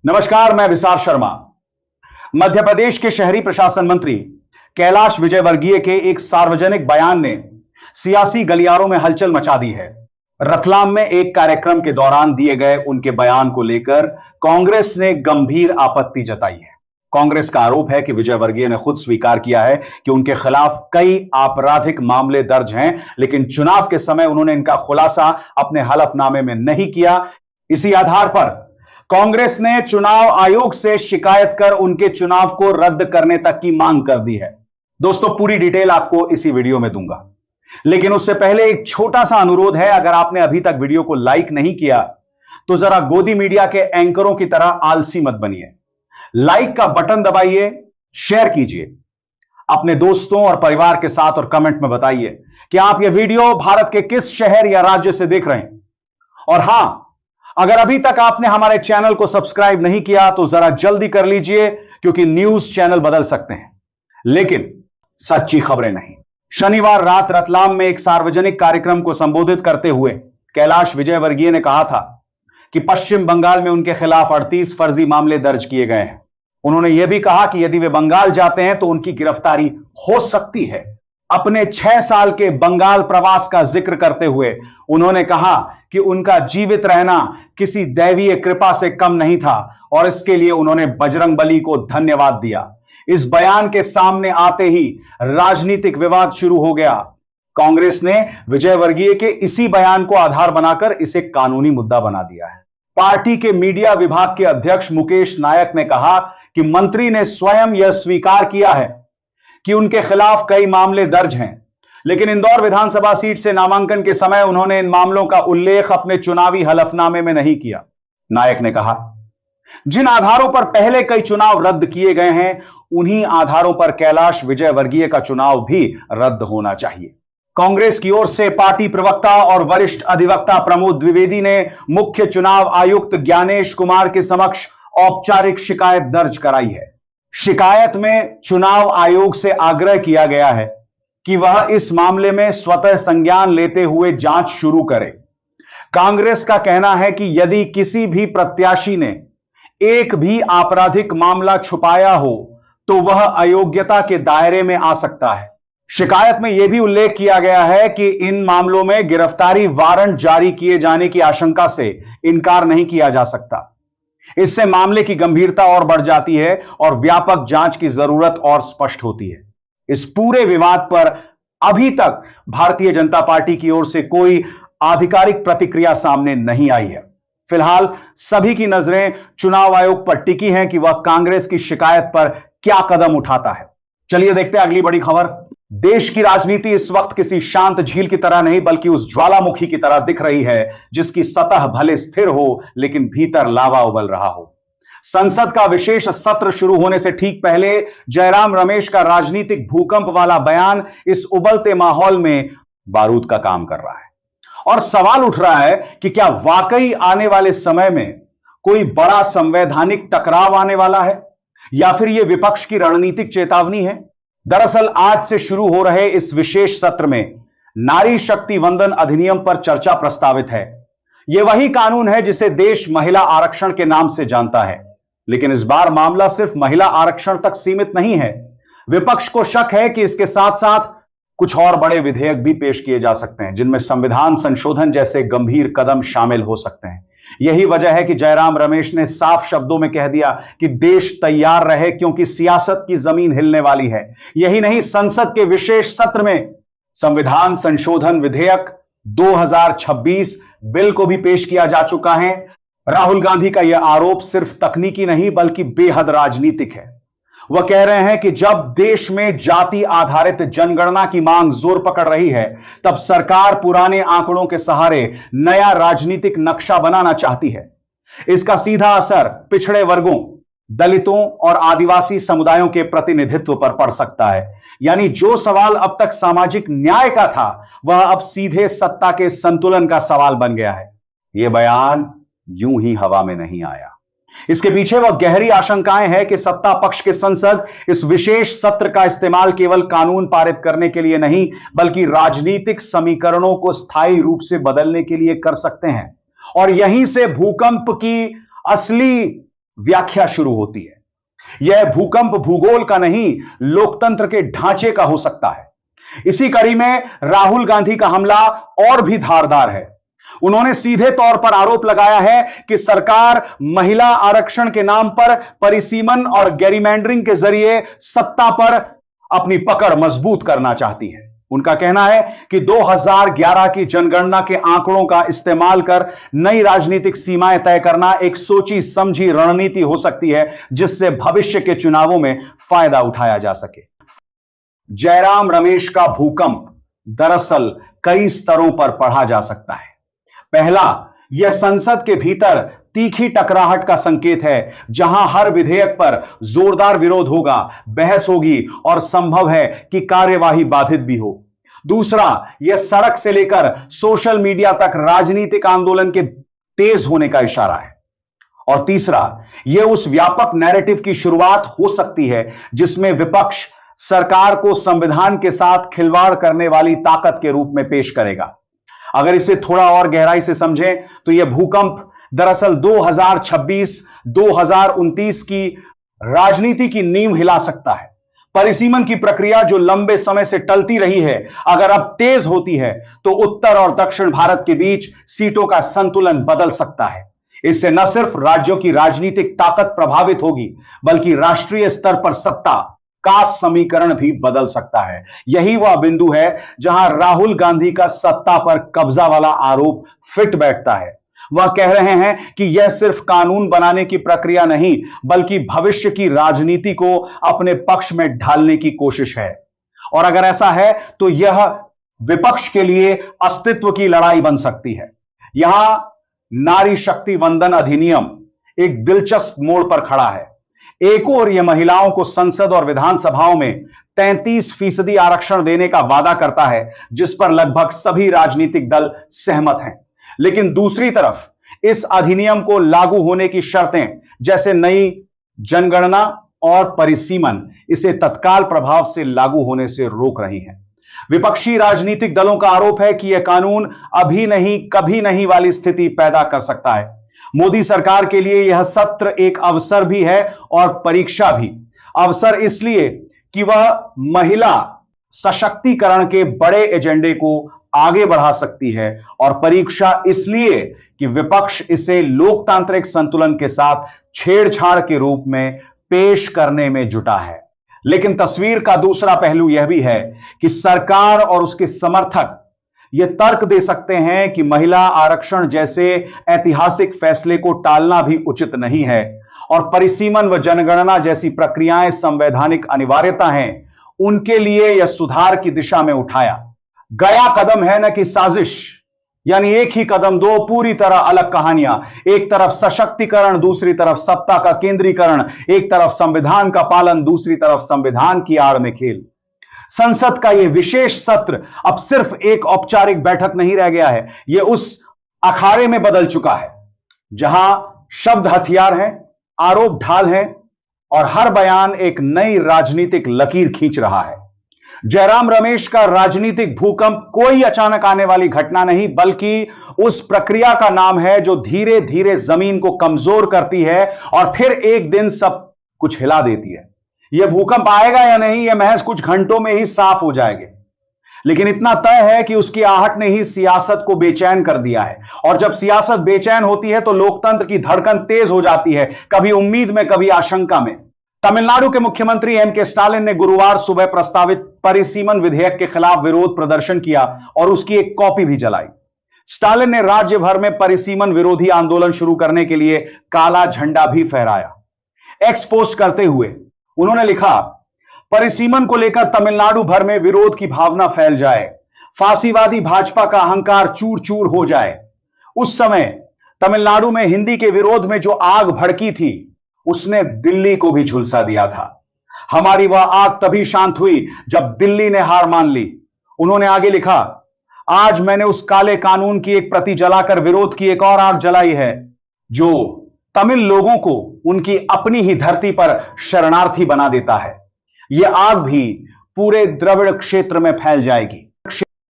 नमस्कार, मैं विशाल शर्मा। मध्य प्रदेश के शहरी प्रशासन मंत्री कैलाश विजयवर्गीय के एक सार्वजनिक बयान ने सियासी गलियारों में हलचल मचा दी है। रतलाम में एक कार्यक्रम के दौरान दिए गए उनके बयान को लेकर कांग्रेस ने गंभीर आपत्ति जताई है। कांग्रेस का आरोप है कि विजयवर्गीय ने खुद स्वीकार किया है कि उनके खिलाफ कई आपराधिक मामले दर्ज हैं, लेकिन चुनाव के समय उन्होंने इनका खुलासा अपने हलफनामे में नहीं किया। इसी आधार पर कांग्रेस ने चुनाव आयोग से शिकायत कर उनके चुनाव को रद्द करने तक की मांग कर दी है। दोस्तों, पूरी डिटेल आपको इसी वीडियो में दूंगा, लेकिन उससे पहले एक छोटा सा अनुरोध है। अगर आपने अभी तक वीडियो को लाइक नहीं किया तो जरा गोदी मीडिया के एंकरों की तरह आलसी मत बनिए। लाइक का बटन दबाइए, शेयर कीजिए अपने दोस्तों और परिवार के साथ और कमेंट में बताइए कि आप यह वीडियो भारत के किस शहर या राज्य से देख रहे हैं। और हां, अगर अभी तक आपने हमारे चैनल को सब्सक्राइब नहीं किया तो जरा जल्दी कर लीजिए, क्योंकि न्यूज चैनल बदल सकते हैं लेकिन सच्ची खबरें नहीं। शनिवार रात रतलाम में एक सार्वजनिक कार्यक्रम को संबोधित करते हुए कैलाश विजयवर्गीय ने कहा था कि पश्चिम बंगाल में उनके खिलाफ 38 फर्जी मामले दर्ज किए गए हैं। उन्होंने यह भी कहा कि यदि वे बंगाल जाते हैं तो उनकी गिरफ्तारी हो सकती है। अपने 6 साल के बंगाल प्रवास का जिक्र करते हुए उन्होंने कहा कि उनका जीवित रहना किसी दैवीय कृपा से कम नहीं था और इसके लिए उन्होंने बजरंगबली को धन्यवाद दिया। इस बयान के सामने आते ही राजनीतिक विवाद शुरू हो गया। कांग्रेस ने विजयवर्गीय के इसी बयान को आधार बनाकर इसे कानूनी मुद्दा बना दिया है। पार्टी के मीडिया विभाग के अध्यक्ष मुकेश नायक ने कहा कि मंत्री ने स्वयं यह स्वीकार किया है कि उनके खिलाफ कई मामले दर्ज हैं, लेकिन इंदौर विधानसभा सीट से नामांकन के समय उन्होंने इन मामलों का उल्लेख अपने चुनावी हलफनामे में नहीं किया। नायक ने कहा, जिन आधारों पर पहले कई चुनाव रद्द किए गए हैं, उन्हीं आधारों पर कैलाश विजयवर्गीय का चुनाव भी रद्द होना चाहिए। कांग्रेस की ओर से पार्टी प्रवक्ता और वरिष्ठ अधिवक्ता प्रमोद द्विवेदी ने मुख्य चुनाव आयुक्त ज्ञानेश कुमार के समक्ष औपचारिक शिकायत दर्ज कराई है। शिकायत में चुनाव आयोग से आग्रह किया गया है कि वह इस मामले में स्वतः संज्ञान लेते हुए जांच शुरू करे। कांग्रेस का कहना है कि यदि किसी भी प्रत्याशी ने एक भी आपराधिक मामला छुपाया हो तो वह अयोग्यता के दायरे में आ सकता है। शिकायत में यह भी उल्लेख किया गया है कि इन मामलों में गिरफ्तारी वारंट जारी किए जाने की आशंका से इनकार नहीं किया जा सकता। इससे मामले की गंभीरता और बढ़ जाती है और व्यापक जांच की जरूरत और स्पष्ट होती है। इस पूरे विवाद पर अभी तक भारतीय जनता पार्टी की ओर से कोई आधिकारिक प्रतिक्रिया सामने नहीं आई है। फिलहाल सभी की नजरें चुनाव आयोग पर टिकी हैं कि वह कांग्रेस की शिकायत पर क्या कदम उठाता है। चलिए देखते हैं अगली बड़ी खबर। देश की राजनीति इस वक्त किसी शांत झील की तरह नहीं बल्कि उस ज्वालामुखी की तरह दिख रही है जिसकी सतह भले स्थिर हो लेकिन भीतर लावा उबल रहा हो। संसद का विशेष सत्र शुरू होने से ठीक पहले जयराम रमेश का राजनीतिक भूकंप वाला बयान इस उबलते माहौल में बारूद का काम कर रहा है और सवाल उठ रहा है कि क्या वाकई आने वाले समय में कोई बड़ा संवैधानिक टकराव आने वाला है या फिर यह विपक्ष की रणनीतिक चेतावनी है। दरअसल आज से शुरू हो रहे इस विशेष सत्र में नारी शक्ति वंदन अधिनियम पर चर्चा प्रस्तावित है। यह वही कानून है जिसे देश महिला आरक्षण के नाम से जानता है, लेकिन इस बार मामला सिर्फ महिला आरक्षण तक सीमित नहीं है। विपक्ष को शक है कि इसके साथ साथ कुछ और बड़े विधेयक भी पेश किए जा सकते हैं जिनमें संविधान संशोधन जैसे गंभीर कदम शामिल हो सकते हैं। यही वजह है कि जयराम रमेश ने साफ शब्दों में कह दिया कि देश तैयार रहे क्योंकि सियासत की जमीन हिलने वाली है। यही नहीं, संसद के विशेष सत्र में संविधान संशोधन विधेयक 2026 बिल को भी पेश किया जा चुका है। राहुल गांधी का यह आरोप सिर्फ तकनीकी नहीं बल्कि बेहद राजनीतिक है। वह कह रहे हैं कि जब देश में जाति आधारित जनगणना की मांग जोर पकड़ रही है तब सरकार पुराने आंकड़ों के सहारे नया राजनीतिक नक्शा बनाना चाहती है। इसका सीधा असर पिछड़े वर्गों, दलितों और आदिवासी समुदायों के प्रतिनिधित्व पर पड़ सकता है। यानी जो सवाल अब तक सामाजिक न्याय का था वह अब सीधे सत्ता के संतुलन का सवाल बन गया है। यह बयान यूं ही हवा में नहीं आया। इसके पीछे वह गहरी आशंकाएं हैं कि सत्ता पक्ष के संसद इस विशेष सत्र का इस्तेमाल केवल कानून पारित करने के लिए नहीं बल्कि राजनीतिक समीकरणों को स्थायी रूप से बदलने के लिए कर सकते हैं। और यहीं से भूकंप की असली व्याख्या शुरू होती है। यह भूकंप भूगोल का नहीं, लोकतंत्र के ढांचे का हो सकता है। इसी कड़ी में राहुल गांधी का हमला और भी धारदार है। उन्होंने सीधे तौर पर आरोप लगाया है कि सरकार महिला आरक्षण के नाम पर परिसीमन और गेरीमैंडरिंग के जरिए सत्ता पर अपनी पकड़ मजबूत करना चाहती है। उनका कहना है कि 2011 की जनगणना के आंकड़ों का इस्तेमाल कर नई राजनीतिक सीमाएं तय करना एक सोची समझी रणनीति हो सकती है, जिससे भविष्य के चुनावों में फायदा उठाया जा सके। जयराम रमेश का भूकंप दरअसल कई स्तरों पर पढ़ा जा सकता है। पहला, यह संसद के भीतर तीखी टकराहट का संकेत है, जहां हर विधेयक पर जोरदार विरोध होगा, बहस होगी और संभव है कि कार्यवाही बाधित भी हो। दूसरा, यह सड़क से लेकर सोशल मीडिया तक राजनीतिक आंदोलन के तेज होने का इशारा है। और तीसरा, यह उस व्यापक नैरेटिव की शुरुआत हो सकती है जिसमें विपक्ष सरकार को संविधान के साथ खिलवाड़ करने वाली ताकत के रूप में पेश करेगा। अगर इसे थोड़ा और गहराई से समझें तो यह भूकंप दरअसल 2026-2029 की राजनीति की नींव हिला सकता है। परिसीमन की प्रक्रिया जो लंबे समय से टलती रही है, अगर अब तेज होती है तो उत्तर और दक्षिण भारत के बीच सीटों का संतुलन बदल सकता है। इससे न सिर्फ राज्यों की राजनीतिक ताकत प्रभावित होगी, बल्कि राष्ट्रीय स्तर पर सत्ता का समीकरण भी बदल सकता है। यही वह बिंदु है जहां राहुल गांधी का सत्ता पर कब्जा वाला आरोप फिट बैठता है। वह कह रहे हैं कि यह सिर्फ कानून बनाने की प्रक्रिया नहीं, बल्कि भविष्य की राजनीति को अपने पक्ष में ढालने की कोशिश है। और अगर ऐसा है तो यह विपक्ष के लिए अस्तित्व की लड़ाई बन सकती है। यहां नारी शक्ति वंदन अधिनियम एक दिलचस्प मोड़ पर खड़ा है। एक ओर यह महिलाओं को संसद और विधानसभाओं में 33% आरक्षण देने का वादा करता है, जिस पर लगभग सभी राजनीतिक दल सहमत हैं। लेकिन दूसरी तरफ इस अधिनियम को लागू होने की शर्तें, जैसे नई जनगणना और परिसीमन, इसे तत्काल प्रभाव से लागू होने से रोक रही हैं। विपक्षी राजनीतिक दलों का आरोप है कि यह कानून अभी नहीं कभी नहीं वाली स्थिति पैदा कर सकता है। मोदी सरकार के लिए यह सत्र एक अवसर भी है और परीक्षा भी। अवसर इसलिए कि वह महिला सशक्तिकरण के बड़े एजेंडे को आगे बढ़ा सकती है, और परीक्षा इसलिए कि विपक्ष इसे लोकतांत्रिक संतुलन के साथ छेड़छाड़ के रूप में पेश करने में जुटा है। लेकिन तस्वीर का दूसरा पहलू यह भी है कि सरकार और उसके समर्थक यह तर्क दे सकते हैं कि महिला आरक्षण जैसे ऐतिहासिक फैसले को टालना भी उचित नहीं है, और परिसीमन व जनगणना जैसी प्रक्रियाएं संवैधानिक अनिवार्यता हैं। उनके लिए यह सुधार की दिशा में उठाया गया कदम है, न कि साजिश। यानी एक ही कदम, दो पूरी तरह अलग कहानियां। एक तरफ सशक्तिकरण, दूसरी तरफ सत्ता का केंद्रीकरण। एक तरफ संविधान का पालन, दूसरी तरफ संविधान की आड़ में खेल। संसद का यह विशेष सत्र अब सिर्फ एक औपचारिक बैठक नहीं रह गया है, यह उस अखाड़े में बदल चुका है जहां शब्द हथियार हैं, आरोप ढाल हैं और हर बयान एक नई राजनीतिक लकीर खींच रहा है। जयराम रमेश का राजनीतिक भूकंप कोई अचानक आने वाली घटना नहीं, बल्कि उस प्रक्रिया का नाम है जो धीरे धीरे जमीन को कमजोर करती है और फिर एक दिन सब कुछ हिला देती है। यह भूकंप आएगा या नहीं, यह महज कुछ घंटों में ही साफ हो जाएगा। लेकिन इतना तय है कि उसकी आहट ने ही सियासत को बेचैन कर दिया है, और जब सियासत बेचैन होती है तो लोकतंत्र की धड़कन तेज हो जाती है, कभी उम्मीद में, कभी आशंका में। तमिलनाडु के मुख्यमंत्री एम.के. स्टालिन ने गुरुवार सुबह प्रस्तावित परिसीमन विधेयक के खिलाफ विरोध प्रदर्शन किया और उसकी एक कॉपी भी जलाई। स्टालिन ने राज्य भर में परिसीमन विरोधी आंदोलन शुरू करने के लिए काला झंडा भी फहराया। एक्स पोस्ट करते हुए उन्होंने लिखा, परिसीमन को लेकर तमिलनाडु भर में विरोध की भावना फैल जाए, फांसीवादी भाजपा का अहंकार चूर चूर हो जाए। उस समय तमिलनाडु में हिंदी के विरोध में जो आग भड़की थी, उसने दिल्ली को भी झुलसा दिया था। हमारी वह आग तभी शांत हुई जब दिल्ली ने हार मान ली। उन्होंने आगे लिखा, आज मैंने उस काले कानून की एक प्रति जलाकर विरोध की एक और आग जलाई है, जो तमिल लोगों को उनकी अपनी ही धरती पर शरणार्थी बना देता है। यह आग भी पूरे द्रविड़ क्षेत्र में फैल जाएगी।